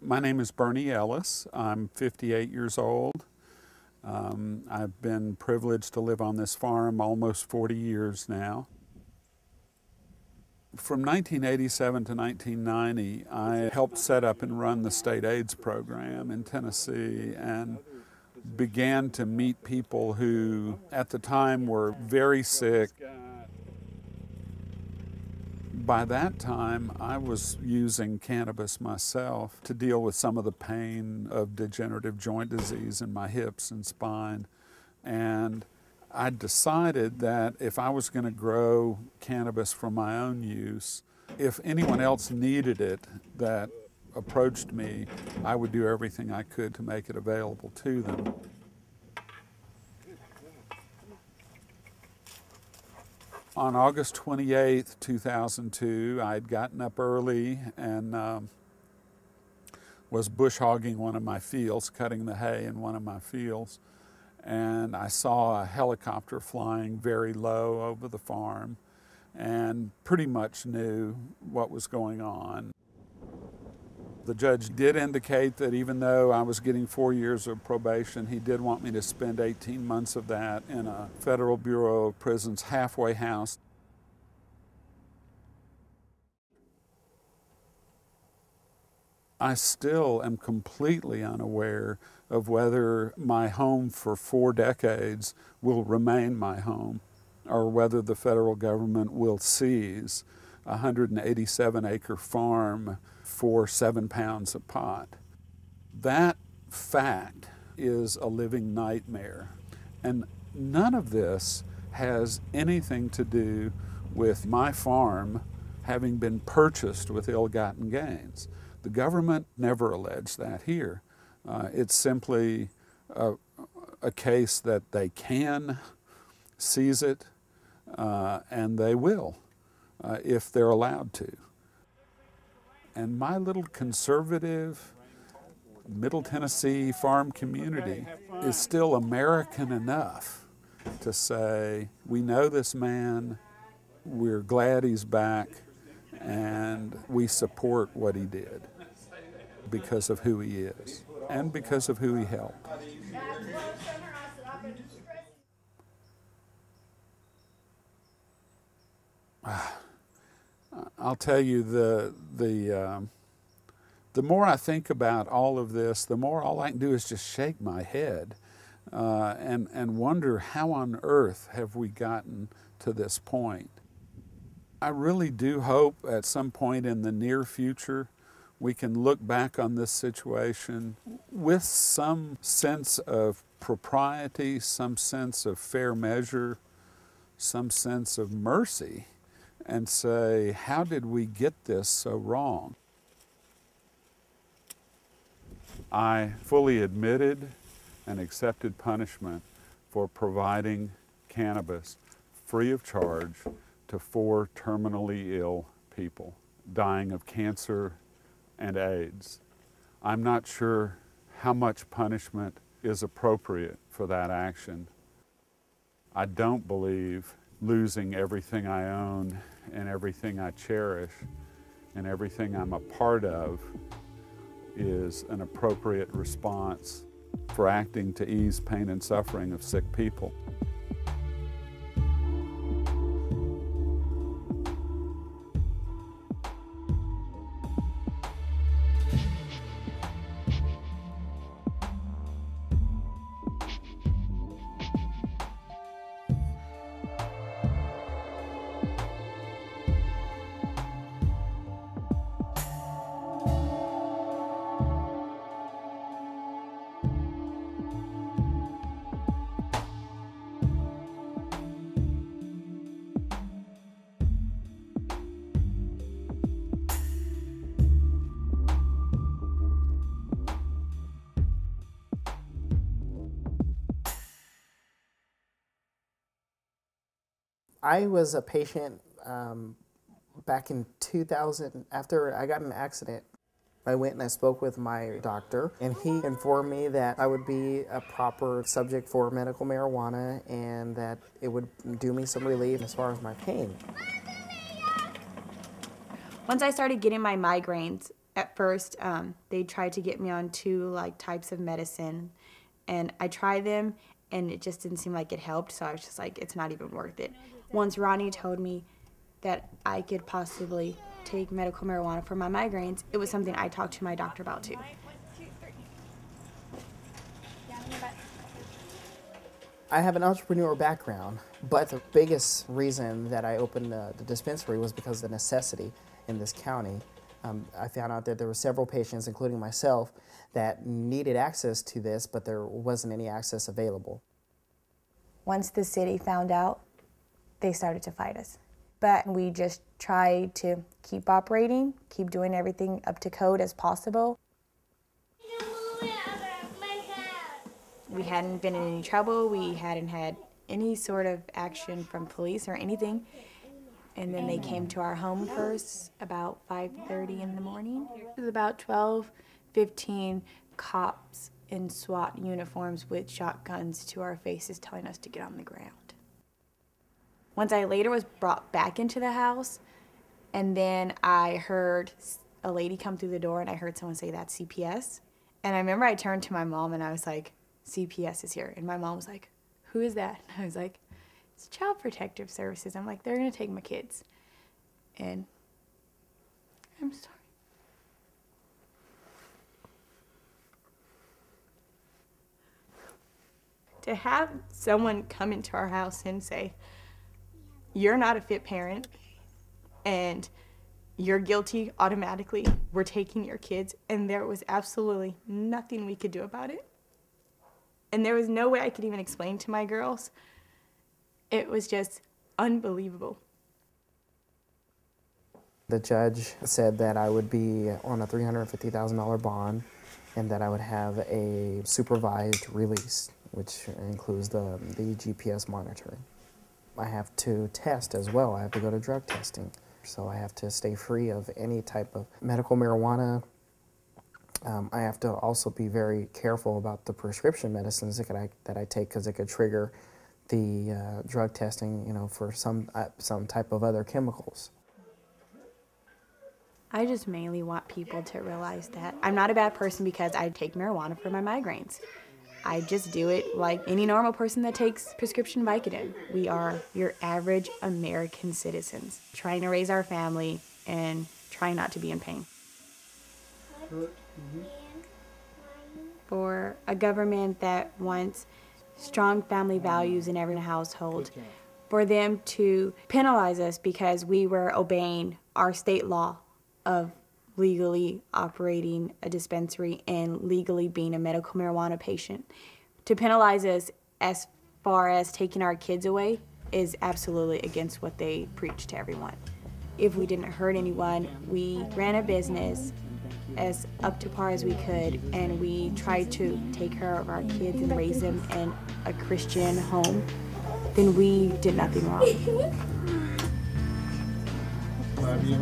My name is Bernie Ellis. I'm 58 years old. I've been privileged to live on this farm almost 40 years now. From 1987 to 1990, I helped set up and run the state AIDS program in Tennessee and began to meet people who at the time were very sick. By that time, I was using cannabis myself to deal with some of the pain of degenerative joint disease in my hips and spine. And I decided that if I was going to grow cannabis for my own use, if anyone else needed it that approached me, I would do everything I could to make it available to them. On August 28th, 2002, I had gotten up early and was bush hogging one of my fields, cutting the hay in one of my fields. And I saw a helicopter flying very low over the farm and pretty much knew what was going on. The judge did indicate that even though I was getting 4 years of probation, he did want me to spend 18 months of that in a Federal Bureau of Prisons halfway house. I still am completely unaware of whether my home for 4 decades will remain my home or whether the federal government will seize a 187-acre farm for 7 pounds a pot. That fact is a living nightmare. And none of this has anything to do with my farm having been purchased with ill-gotten gains. The government never alleged that here. It's simply a case that they can seize it, and they will if they're allowed to. And my little conservative Middle Tennessee farm community is still American enough to say, we know this man, we're glad he's back, and we support what he did because of who he is and because of who he helped. I'll tell you, the more I think about all of this, the more all I can do is just shake my head and wonder how on earth have we gotten to this point. I really do hope at some point in the near future we can look back on this situation with some sense of propriety, some sense of fair measure, some sense of mercy, and say, how did we get this so wrong? I fully admitted and accepted punishment for providing cannabis free of charge to 4 terminally ill people dying of cancer and AIDS. I'm not sure how much punishment is appropriate for that action. I don't believe losing everything I own and everything I cherish and everything I'm a part of is an appropriate response for acting to ease pain and suffering of sick people. I was a patient back in 2000. After I got in an accident, I went and I spoke with my doctor, and he informed me that I would be a proper subject for medical marijuana and that it would do me some relief as far as my pain. Once I started getting my migraines, At first, they tried to get me on 2 types of medicine, and I tried them, and it just didn't seem like it helped, so I was just like, it's not even worth it. Once Ronnie told me that I could possibly take medical marijuana for my migraines, it was something I talked to my doctor about too. I have an entrepreneur background, but the biggest reason that I opened the dispensary was because of the necessity in this county. I found out that there were several patients, including myself, that needed access to this, but there wasn't any access available. Once the city found out, they started to fight us. But we just tried to keep operating, keep doing everything up to code as possible. We hadn't been in any trouble, we hadn't had any sort of action from police or anything. And then they came to our home first about 5:30 in the morning. It was about 12, 15 cops in SWAT uniforms with shotguns to our faces telling us to get on the ground. Once I later was brought back into the house, and then I heard a lady come through the door and I heard someone say, "That's CPS." And I remember I turned to my mom and I was like, "CPS is here." And my mom was like, "Who is that?" And I was like, "It's Child Protective Services." I'm like, "They're gonna take my kids." And I'm sorry. To have someone come into our house and say, "You're not a fit parent and you're guilty automatically, we're taking your kids," and there was absolutely nothing we could do about it. And there was no way I could even explain to my girls. It was just unbelievable. The judge said that I would be on a $350,000 bond and that I would have a supervised release, which includes the GPS monitoring. I have to test as well. I have to go to drug testing. So I have to stay free of any type of medical marijuana. I have to also be very careful about the prescription medicines that I take, because it could trigger the drug testing, for some type of other chemicals. I just mainly want people to realize that I'm not a bad person because I take marijuana for my migraines. I just do it like any normal person that takes prescription Vicodin. We are your average American citizens, trying to raise our family and trying not to be in pain. For a government that wants strong family values in every household, for them to penalize us because we were obeying our state law of legally operating a dispensary and legally being a medical marijuana patient, to penalize us as far as taking our kids away is absolutely against what they preach to everyone. If we didn't hurt anyone, we ran a business as up to par as we could, and we tried to take care of our kids and raise them in a Christian home, then we did nothing wrong. Love you.